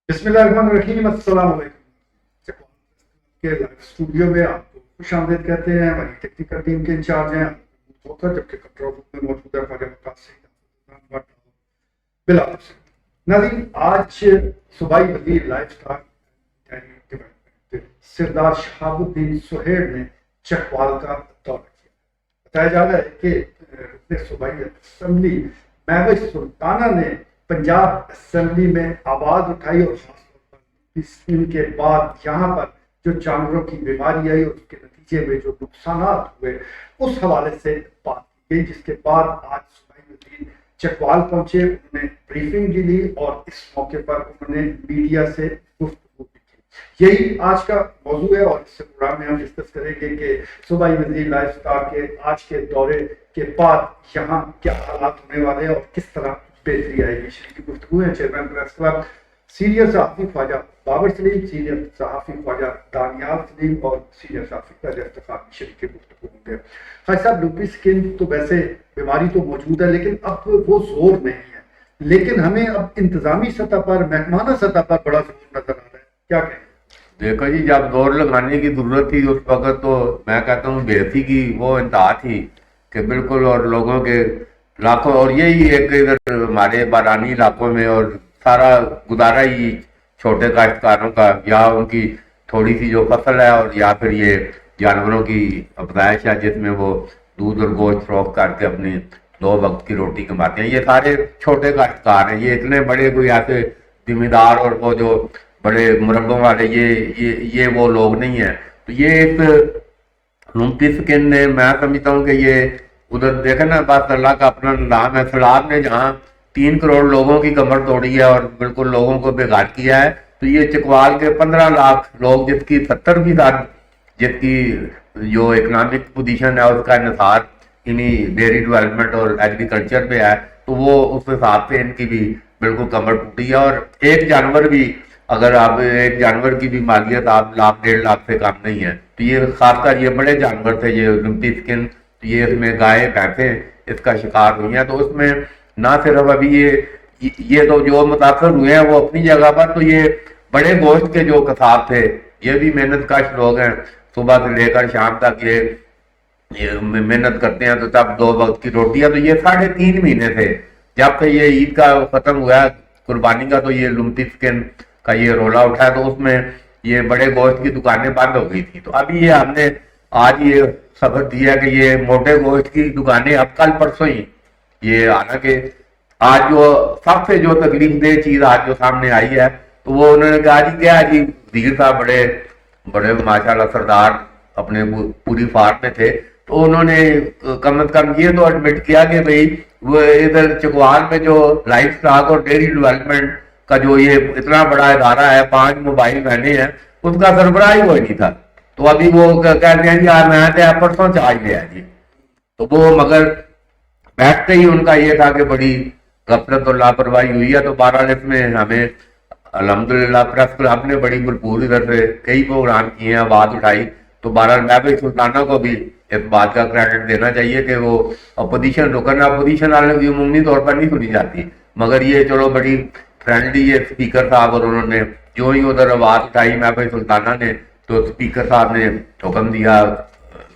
بسم اللہ الرحمن الرحیم، السلام علیکم کے لائیو اسٹوڈیو میں آپ کو خوش آمدید کہتے ہیں. ہماری ٹیکنیکل ٹیم کے انچارج ہیں جبکہ کنٹرول روم میں موجود ہے خواجہ وقاص سعید بلا. ناظرین، آج صوبائی وزیر لائف اسٹائل سردار شہاب الدین سہیل نے چکوال کا دورہ کیا. بتایا جا رہا ہے کہ رکن صوبائی اسمبلی محبوب سلطانہ نے پنجاب اسمبلی میں آواز اٹھائی اور خاص طور پر ان کے بعد یہاں پر جو جانوروں کی بیماری آئی اور اس کے نتیجے میں جو نقصانات ہوئے اس حوالے سے بات کی گئی، جس کے بعد آج صوبائی وزیر چکوال پہنچے. انہوں نے بریفنگ بھی لی اور اس موقع پر انہوں نے میڈیا سے گفتگو بھی کی. یہی آج کا موضوع ہے اور اس پروگرام میں ہم ڈسکس کریں گے کہ صوبائی وزیر لائف اسٹائل کے آج کے دورے کے بعد یہاں کیا حالات ہونے والے ہیں اور کس طرح بہتری آئے گی. شریک گفتگو ہے چیئرمین پریس کلب سینئر صحافی خواجہ بابر سلیم، سینئر صحافی خواجہ دانیال سلیم اور سینئر صحافی خواجہ افتخار شریک گفتگو ہوں گے. خواجہ صاحب، لوپی سکن تو ویسے بیماری تو موجود ہے لیکن اب وہ زور نہیں ہے، لیکن ہمیں اب انتظامی سطح پر، محکمانہ سطح پر بڑا زور نظر آ رہا ہے. کیا کہیں؟ دیکھو جی، جب زور لگانے کی ضرورت تھی اس وقت تو میں کہتا ہوں بےحسی کی وہ انتہا تھی کہ بالکل، اور لوگوں کے لاکھوں، اور یہی ایک ادھر ہمارے بارانی علاقوں میں اور سارا گزارا ہی چھوٹے کاشتکاروں کا، یا ان کی تھوڑی سی جو فصل ہے اور یا پھر یہ جانوروں کی افزائش ہے جس میں وہ دودھ اور گوشت فروخت کر کے اپنی 2 وقت کی روٹی کماتے ہیں. یہ سارے چھوٹے کاشتکار ہیں، یہ اتنے بڑے کوئی ایسے ذمہ دار اور وہ جو بڑے مربوں والے یہ وہ لوگ نہیں ہیں. تو یہ ایک لومپی سکن نے، میں سمجھتا ہوں کہ یہ ادھر دیکھیں نا، بس اللہ کا اپنا نام ہے. سیلاب نے جہاں 3 کروڑ لوگوں کی کمر توڑی ہے اور بالکل لوگوں کو بے گھاٹ کیا ہے، تو یہ چکوال کے 15 لاکھ لوگ جس کی 70% جس کی جو اکنامک پوزیشن ہے اس کا انحصار انہی ڈیری ڈیولپمنٹ اور ایگریکلچر پہ ہے، تو وہ اس حساب سے ان کی بھی بالکل کمر ٹوٹی ہے. اور ایک جانور بھی، اگر آپ ایک جانور کی بھی مالیت آپ 1.5 لاکھ سے کم نہیں ہے، تو یہ خاص کر یہ بڑے جانور تھے، یہ لمپی سکن، یہ اس میں گائے بھینسیں اس کا شکار ہوئی ہیں. تو اس میں نہ صرف ابھی یہ تو جو متاثر ہوئے ہیں وہ اپنی جگہ پر، تو یہ بڑے گوشت کے جو کساب تھے یہ بھی محنت کش لوگ ہیں، صبح سے لے کر شام تک یہ محنت کرتے ہیں، تو تب 2 وقت کی روٹیاں. تو یہ 3.5 مہینے تھے جب کہ یہ عید کا ختم ہوا ہے قربانی کا، تو یہ لمپی سکن کا یہ رولا اٹھا ہے، تو اس میں یہ بڑے گوشت کی دکانیں بند ہو گئی تھی. تو ابھی یہ ہم نے آج یہ خبر دیا کہ یہ موٹے گوشت کی دکانیں اب کل پرسوں ہی، یہ حالانکہ آج جو سب سے جو تکلیف دہ چیز آج جو سامنے آئی ہے، تو وہ انہوں نے کہا جی کیا جی وزیر صاحب بڑے ماشاءاللہ سردار اپنے پوری فارم میں تھے، تو انہوں نے کم از کم یہ تو ایڈمٹ کیا کہ بھئی وہ ادھر چکوال میں جو لائف اسٹاک اور ڈیری ڈیولپمنٹ کا جو یہ اتنا بڑا ادارہ ہے، 5 موبائل وینے ہیں، اس کا سربراہ ہی کوئی نہیں تھا. تو ابھی وہ کہتے ہیں جی میں تو پرسوں چارج لیا جی. تو وہ مگر بیٹھتے ہی ان کا یہ تھا کہ بڑی غفلت اور لاپرواہی ہوئی ہے. تو بہرحال اس میں ہمیں الحمدللہ پریس کلب نے بڑی بھرپور ادھر سے کئی پروگرام کیے ہیں، آواز اٹھائی. تو بہرحال محبوب سلطانہ کو بھی اس بات کا کریڈٹ دینا چاہیے کہ وہ اپوزیشن رکن، اپوزیشن والوں کی عمومی طور پر نہیں سنی جاتی، مگر یہ چلو بڑی فرینڈلی یہ اسپیکر صاحب، اور انہوں نے جو ہی ادھر آواز اٹھائی محبوب سلطانہ نے، تو اسپیکر صاحب نے حکم دیا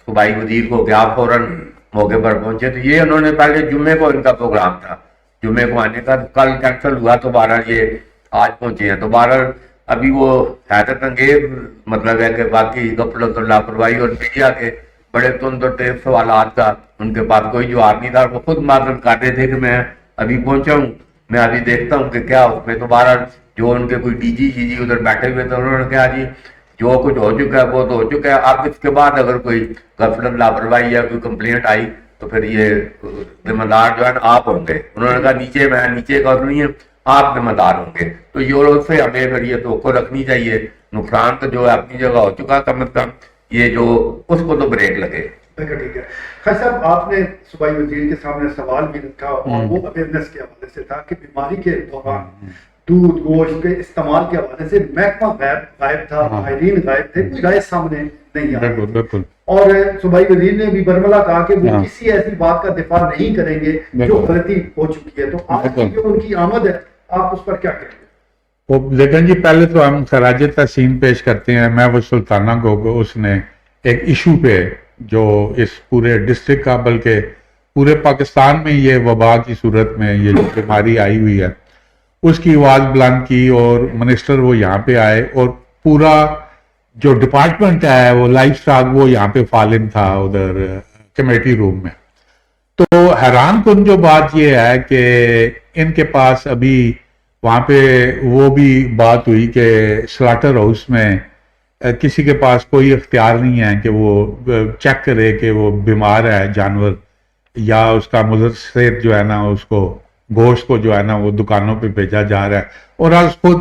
صوبائی وزیر کو کہ آپ فوراً موقع پر پہنچے. تو یہ انہوں نے پہلے جمعے کو ان کا پروگرام تھا، جمعے کو آنے کا، کل کینسل ہوا، تو بہرحال یہ آج پہنچے ہیں. تو بہرحال ابھی وہ حیرت انگیز مطلب ہے کہ باقی غفلت اور لاپرواہی اور میڈیا کے بڑے تند اور تیز سوالات کا ان کے پاس کوئی جواب نہیں تھا. وہ خود معذرت کر رہے تھے کہ میں ابھی پہنچا ہوں، میں ابھی دیکھتا ہوں کہ کیا اس میں. تو بہرحال جو ان کے کوئی ڈی جی ادھر بیٹھے ہوئے تھے، انہوں نے کہا جی جو کچھ ہو چکا ہے وہ تو ہو چکا ہے، اب اس کے بعد اگر کوئی غفلت لاپرواہی یا کوئی کمپلینٹ آئی تو پھر یہ ذمہ دار جو ہے نا آپ ہوں گے. انہوں نے کہا نیچے میں نیچے کا نہیں ہے، آپ ذمہ دار ہوں گے. تو یہ سے ہمیں پھر یہ توقع رکھنی چاہیے. نقصان تو جو ہے اپنی جگہ ہو چکا، کم از کم یہ جو اس کو تو بریک لگے. ٹھیک ہے. خیر صاحب، آپ نے صوبائی وزیر کے سامنے سوال بھی رکھا اور وہ اویئرنیس کے حوالے سے تھا کہ بیماری کے دوران دودھ گوشت کے استعمال کے حوالے سے محکمہ غائب تھا، ماہرین غائب تھے، کوئی رائے سامنے نہیں آئی. اور صوبائی وزیر نے بھی برملا کہا کہ وہ ہاں. کسی ایسی بات کا دفاع نہیں کریں گے جو غلطی ہو چکی ہے. تو آج کی جو ان کی آمد ہے آپ اس پر کیا کہیں گے؟ وہ دیکھیں جی، پہلے تو ہم خراج تحسین پیش کرتے ہیں محفوظ سلطانہ کو. اس نے ایک ایشو پہ جو اس پورے ڈسٹرکٹ کا بلکہ پورے پاکستان میں یہ وبا کی صورت میں یہ جو بیماری آئی ہوئی ہے اس کی آواز بلند کی، اور منسٹر وہ یہاں پہ آئے اور پورا جو ڈپارٹمنٹ ہے وہ لائف سٹاک وہ یہاں پہ فعال تھا ادھر کمیٹی روم میں. تو حیران کن جو بات یہ ہے کہ ان کے پاس ابھی وہاں پہ وہ بھی بات ہوئی کہ سلاٹر ہاؤس میں کسی کے پاس کوئی اختیار نہیں ہے کہ وہ چیک کرے کہ وہ بیمار ہے جانور، یا اس کا مضر جو ہے نا اس کو گوشت کو جو ہے نا وہ دکانوں پہ بھیجا جا رہا ہے. اور آج خود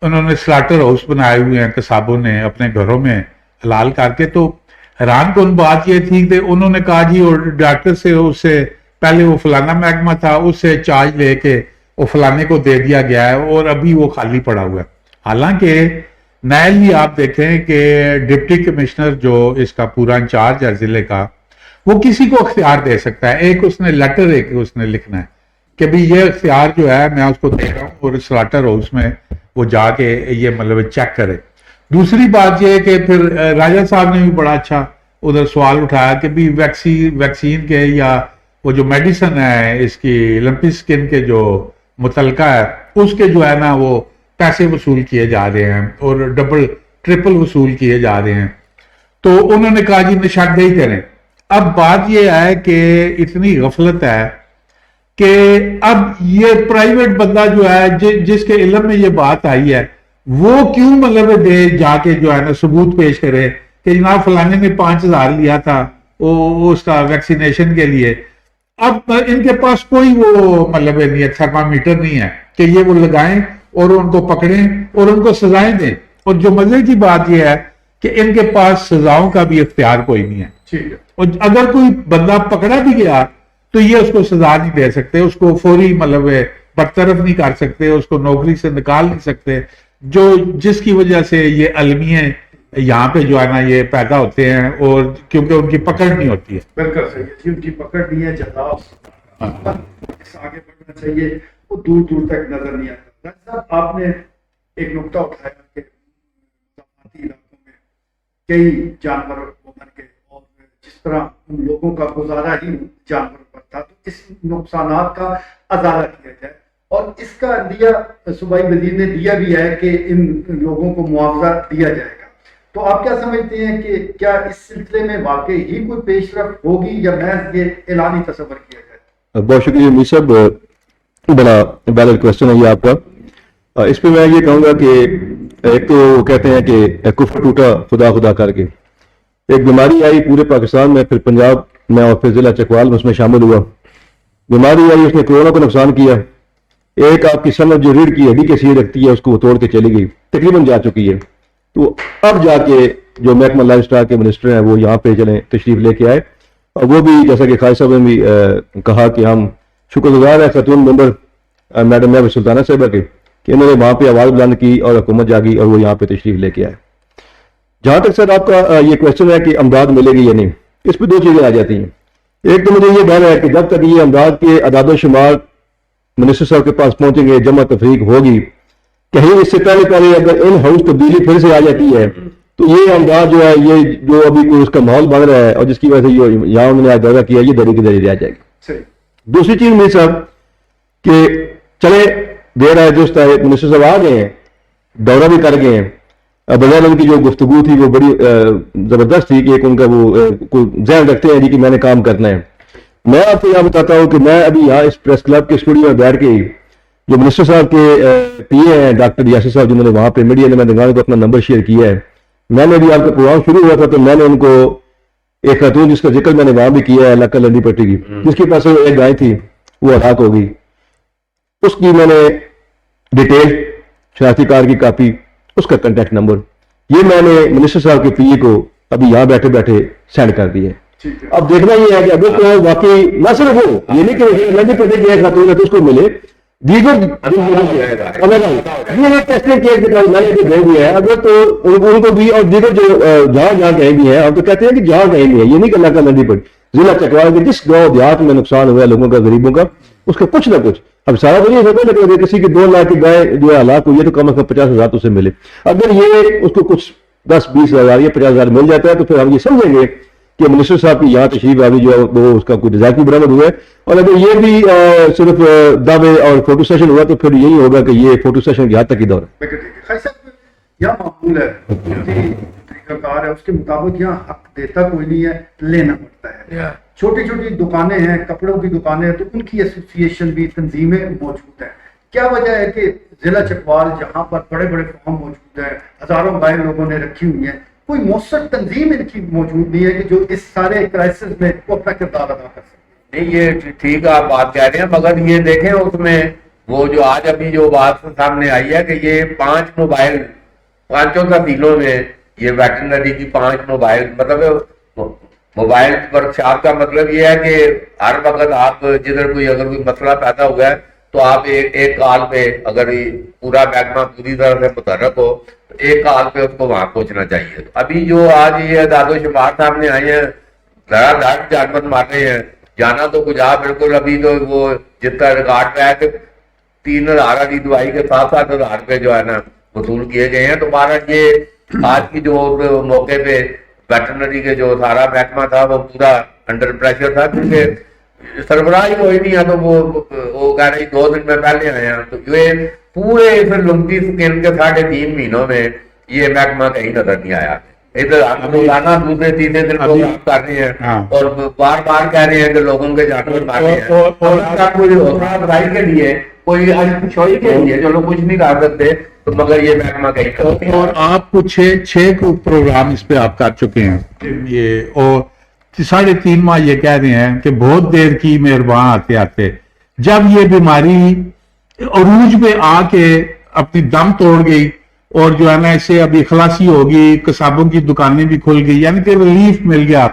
انہوں نے سلاٹر ہاؤس بنائے ہوئے ہیں قصابوں نے اپنے گھروں میں حلال کر کے. تو حیران کن بات یہ تھی کہ انہوں نے کہا جی، اور ڈاکٹر سے اس سے پہلے وہ فلانا محکمہ تھا اس سے چارج لے کے وہ فلانے کو دے دیا گیا ہے اور ابھی وہ خالی پڑا ہوا ہے. حالانکہ نئے آپ دیکھیں کہ ڈپٹی کمشنر جو اس کا پورا انچارج ہے ضلع کا، وہ کسی کو اختیار دے سکتا ہے. ایک اس نے لیٹر اس نے لکھنا ہے کہ بھی یہ اختیار جو ہے میں اس کو دے رہا ہوں، اور سلاٹر ہاؤس میں وہ جا کے یہ مطلب چیک کرے. دوسری بات یہ ہے کہ پھر راجہ صاحب نے بھی بڑا اچھا ادھر سوال اٹھایا کہ بھی ویکسین کے یا وہ جو میڈیسن ہے اس کی لمپی سکن کے جو متعلقہ ہے اس کے جو ہے نا وہ پیسے وصول کیے جا رہے ہیں اور ڈبل ٹرپل وصول کیے جا رہے ہیں. تو انہوں نے کہا جی نشاندہی کریں. اب بات یہ ہے کہ اتنی غفلت ہے کہ اب یہ پرائیویٹ بندہ جو ہے جس کے علم میں یہ بات آئی ہے وہ کیوں مطلب دے جا کے جو ہے نا ثبوت پیش کرے کہ جناب فلانے نے 5,000 لیا تھا اس کا ویکسینیشن کے لیے. اب ان کے پاس کوئی وہ مطلب نہیں ہے، تھرمامیٹر نہیں ہے کہ یہ وہ لگائیں اور ان کو پکڑیں اور ان کو سزائیں دیں. اور جو مزے کی بات یہ ہے کہ ان کے پاس سزاؤں کا بھی اختیار کوئی نہیں ہے. ٹھیک ہے. اور اگر کوئی بندہ پکڑا بھی گیا تو یہ اس کو سزا نہیں دے سکتے، اس کو فوری مطلب برطرف نہیں کر سکتے، اس کو نوکری سے نکال نہیں سکتے، جو جس کی وجہ سے یہ المیے یہاں پہ جو ہے نا یہ پیدا ہوتے ہیں، اور کیونکہ ان کی پکڑ نہیں ہوتی ہے. بالکل صحیح ہے جی، ان کی پکڑ نہیں ہے. جزا اس آگے بڑھنا چاہیے وہ دور دور تک نظر نہیں آتا. ڈاکٹر صاحب آپ نے ایک نقطہ اٹھایا کہ مقامی علاقوں میں کئی جانور مر گئے اور جس طرح ان لوگوں کا گزارا ہی جانور پر تھا، تو اس نقصانات کا ازالہ کیا جائے. اور اس کا اندیہ صوبائی وزیر نے دیا بھی ہے کہ ان لوگوں کو معاوضہ دیا جائے گا. تو آپ کیا سمجھتے ہیں کہ کیا اس سلسلے میں واقعی ہی کوئی پیش رفت ہوگی یا محض یہ اعلانی تصور کیا جائے؟ بہت شکریہ امیر صاحب، بڑا ویلڈ کوشچن ہے یہ آپ کا. اس پہ میں یہ کہوں گا کہ ایک تو وہ کہتے ہیں کہ کفر ٹوٹا خدا خدا کر کے. ایک بیماری آئی پورے پاکستان میں، پھر پنجاب میں اور پھر ضلع چکوال میں اس میں شامل ہوا. بیماری آئی، اس نے کروڑوں کو نقصان کیا. ایک آپ کی سند جو ریڑھ کی ہڈی کے سیے رکھتی ہے اس کو وہ توڑ کے چلی گئی، تقریباً جا چکی ہے. تو اب جا کے جو محکمہ لائف سٹاک کے منسٹر ہیں وہ یہاں پہ چلیں تشریف لے کے آئے، اور وہ بھی جیسا کہ خالد صاحب نے بھی کہا کہ ہم شکر گزار ہیں خاتون ممبر میڈم محفوظ سلطانہ صاحبہ کے کہ انہوں نے وہاں پہ آواز بلند کی اور حکومت جاگی اور وہ یہاں پہ تشریف لے کے آئے. جہاں تک سر آپ کا یہ کوشچن ہے کہ امداد ملے گی یا نہیں، اس پہ دو چیزیں آ جاتی ہیں. ایک تو مجھے یہ ڈر ہے کہ جب تک یہ امداد کے اعداد و شمار منسٹر صاحب کے پاس پہنچیں گے، جمع تفریق ہوگی، کہیں اس سے پہلے اگر ان ہاؤس تبدیلی پھر سے آ جاتی ہے تو یہ امداد جو ہے یہ جو ابھی کوئی اس کا ماحول بن رہا ہے اور جس کی وجہ سے یہاں انہوں نے آج دورہ کیا، یہ دری کی دری رہ جائے گی. دوسری چیز میری صاحب کہ چلے دیر آئے درست آئے، منسٹر صاحب آ گئے ہیں، دورہ بھی کر گئے ہیں. بغیر ان کی جو گفتگو تھی وہ بڑی زبردست تھی کہ ایک ان کا وہ ذہن رکھتے ہیں جی کہ میں نے کام کرنا ہے. میں آپ کو یہاں بتاتا ہوں کہ میں ابھی یہاں اس پریس کلب کے اسٹوڈیو میں بیٹھ کے ہی جو منسٹر صاحب کے پی اے ہیں ڈاکٹر یاسر صاحب جنہوں نے وہاں پہ میڈیا نے میں دنگانے کو اپنا نمبر شیئر کیا ہے، میں نے بھی آپ کا پروگرام شروع ہوا تھا تو میں نے ان کو ایک خاتون جس کا ذکر میں نے وہاں بھی کیا ہے علاقہ لنڈی پٹی کی، جس کے پاس ایک گائے تھی وہ ہلاک ہو گئی، اس کی میں نے ڈیٹیل شناختی کارڈ کی کاپی، اس کا کنٹیکٹ نمبر، یہ میں نے منسٹر صاحب کے پی اے کو ابھی یہاں بیٹھے بیٹھے سینڈ کر دی ہے. اب دیکھنا یہ ہے کہ اگر تو واقعی نہ صرف وہ یہ نہیں کہ لنڈی پٹی کی ایک خاتون ہے تو اس کو ملے، دیگر ٹیسٹنگ کیس میں نے بھیج دیا ہے اگر تو ان کو بھی، اور دیگر جو جہاں جہاں کہیں بھی ہیں، ہم تو کہتے ہیں کہ جہاں کہیں بھی ہے، یہ نہیں کہ اللہ کا ندی پر ضلع چکوال کے جس گاؤں دیہات میں نقصان ہوا ہے لوگوں کا، غریبوں کا، اس کا کچھ نہ کچھ، اب سارا تو نہیں ہوتا، لیکن اگر کسی کی 2 لاکھ کی گائے جو ہے ہلاک ہوئی ہے تو کم از کم 50,000 تو اسے ملے. اگر یہ اس کو کچھ 10-20 ہزار یا 50,000 مل جاتا ہے تو پھر ہم یہ سمجھیں گے کہ منسٹر صاحب کی یہاں تشریف آوی جو ہے وہ اس کا کوئی رضاکی برآمد ہوا ہے. اور اگر یہ بھی صرف دعوے اور فوٹو سیشن ہوا تو پھر یہی ہوگا کہ یہ فوٹو سیشن کی حد تک ہی دور ہے. خیر صاحب یہاں معمول ہے، طریقہ کار ہے، اس کے مطابق یہاں حق دیتا کوئی نہیں ہے، لینا پڑتا ہے. چھوٹی چھوٹی دکانیں ہیں، کپڑوں کی دکانیں ہیں، تو ان کی ایسوسیشن بھی، تنظیمیں موجود ہیں. کیا وجہ ہے کہ ضلع چکوال جہاں پر بڑے بڑے فارم موجود ہیں، ہزاروں گائے لوگوں نے رکھی ہوئی ہیں، کوئی مؤثر تنظیم ان کی موجود نہیں ہے کہ جو اس سارے کرائسس میں وہ اپنا کردار ادا کر سکے؟ نہیں، یہ ٹھیک آپ بات کہہ رہے ہیں، مگر یہ دیکھیں اس میں وہ جو آج ابھی جو بات سامنے آئی ہے کہ یہ 5 موبائل، 5 تحصیلوں میں یہ ویٹرنری کی 5 موبائل، مطلب موبائل ورک شاپ کا مطلب یہ ہے کہ ہر وقت آپ جدھر اگر کوئی مسئلہ پیدا ہوا ہے تو آپ ایک کال پہ، اگر پورا محکمہ پوری طرح سے متحرک ہو تو ایک کال پہ اس کو وہاں پہنچنا چاہیے. ابھی جو آج یہ اعداد و شمار سامنے آئے ہیں، دھڑا دھڑ جانور مار رہے ہیں، جانا تو کچھ بالکل ابھی تو وہ جتنا ریکارڈ پہ ہے کہ 3,000 والی دوائی کے 7,000 روپے جو ہے نا وصول کیے گئے ہیں. تو بہرحال یہ آج کی جو موقع پہ ویٹرنری کے جو سارا محکمہ تھا وہ پورا انڈر پریشر تھا، کیونکہ سربراہ ہی کوئی نہیں ہے. تو وہ کہہ رہی 2 دن میں پہلے آئے ہیں. تو یہ پورے اس لمبی اسکیم کے 3.5 مہینوں میں یہ محکمہ کہیں نظر نہیں آیا. ادھر ہم روزانہ دوسرے تیسرے دن پروگرام کر رہے ہیں اور بار بار کہہ رہے ہیں کہ لوگوں کے جانور مار رہے ہیں، کوئی حوصلہ افزائی کے لیے، کوئی خوشحالی کے لیے چلو کچھ نہیں کر سکتے، تو مگر یہ محکمہ کہیں. اور آپ کو 6 پروگرام اس پہ آپ کر چکے ہیں یہ، اور 3.5 ماہ یہ کہہ رہے ہیں کہ بہت دیر کی مہربان آتے آتے. جب یہ بیماری عروج پہ آ کے اپنی دم توڑ گئی اور جو ہے نا اسے ابھی خلاصی ہوگی، قصابوں کی دکانیں بھی کھل گئی، یعنی کہ ریلیف مل گیا،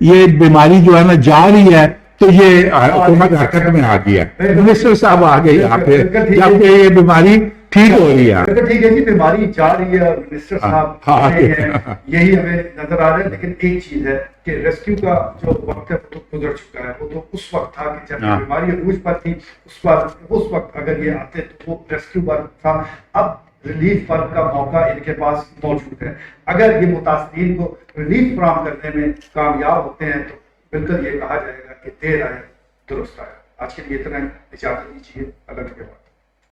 یہ بیماری جو ہے نا جا رہی ہے، تو یہ حکومت حرکت میں آ گیا. منسٹر صاحب آ گئے یہاں پہ جبکہ یہ بیماری ٹھیک ہو رہی ہے. ٹھیک ہے جی، بیماری جا رہی ہے اور منسٹر صاحب یہی ہمیں نظر آ رہا ہے. لیکن ایک چیز ہے کہ ریسکیو کا جو وقت ہے وہ تو گزر چکا ہے. وہ تو اس وقت تھا کہ جب بیماری عروج پر تھی، اس وقت اگر یہ آتے تو وہ ریسکیو ورک تھا. اب ریلیف ورک کا موقع ان کے پاس موجود ہے. اگر یہ متاثرین کو ریلیف فراہم کرنے میں کامیاب ہوتے ہیں تو بالکل یہ کہا جائے گا کہ دیر آئے درست آئے. آج کے لیے اتنا اجازت دیجیے. اللہ کے بعد.